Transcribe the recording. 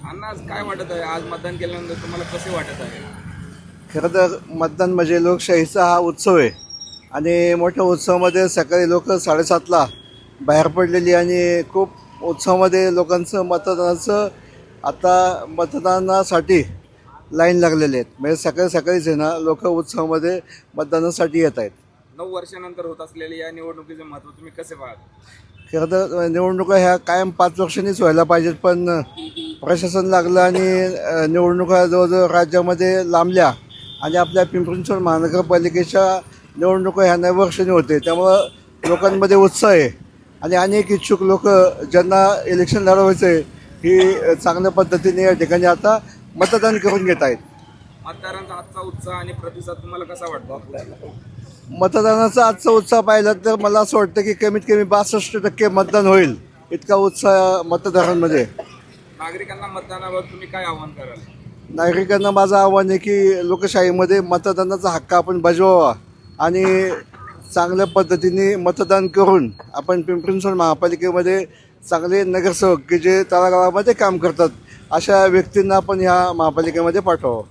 अण्णा आज काय वाटत आहे? आज मतदान केल्यानंतर तुम्हाला कसे वाटत आहे? खरं तर मतदान म्हणजे लोकशाहीचा हा उत्सव आहे आणि मोठ्या उत्सवामध्ये सकाळी लोक 7:30ला बाहेर पडलेली आणि खूप उत्सवामध्ये लोकांचं मतदानाचं आता मतदानासाठी लाईन लागलेले आहेत. म्हणजे सकाळी सकाळीच आहे ना लोक उत्सवामध्ये मतदानासाठी येत आहेत. 9 वर्षानंतर होत असलेल्या या निवडणुकीचे महत्त्व तुम्ही कसे पाहता? खरं तर निवडणुका ह्या कायम 5 वर्षांनीच व्हायला पाहिजेत, पण प्रशासन लागलं आणि निवडणुका जवळजवळ राज्यामध्ये लांबल्या आणि आपल्या पिंपरी चिंचवड महानगरपालिकेच्या निवडणुका ह्या 9 वर्षांनी होते. त्यामुळं लोकांमध्ये उत्साह आहे आणि अनेक इच्छुक लोक ज्यांना इलेक्शन लढवायचं आहे ही चांगल्या पद्धतीने या ठिकाणी आता मतदान करून घेत आहेत. मतदारांचा आजचा उत्साह आणि प्रतिसाद तुम्हाला कसा वाटतो आपल्याला? मतदानाचा आजचा उत्साह पाहिला तर मला असं वाटतं की कमीत कमी 62% मतदान होईल, इतका उत्साह मतदारांमध्ये. नागरिकांना मतदानावर तुम्ही काय आवाहन कराल? नागरिकांना माझं आव्हान आहे की लोकशाहीमध्ये मतदानाचा हक्क आपण बजवावा आणि चांगल्या पद्धतीने मतदान करून आपण पिंपरी चिंचवड महापालिकेमध्ये चांगले नगरसेवक की जे तळागाळामध्ये काम करतात अशा व्यक्तींना आपण ह्या महापालिकेमध्ये पाठवावं.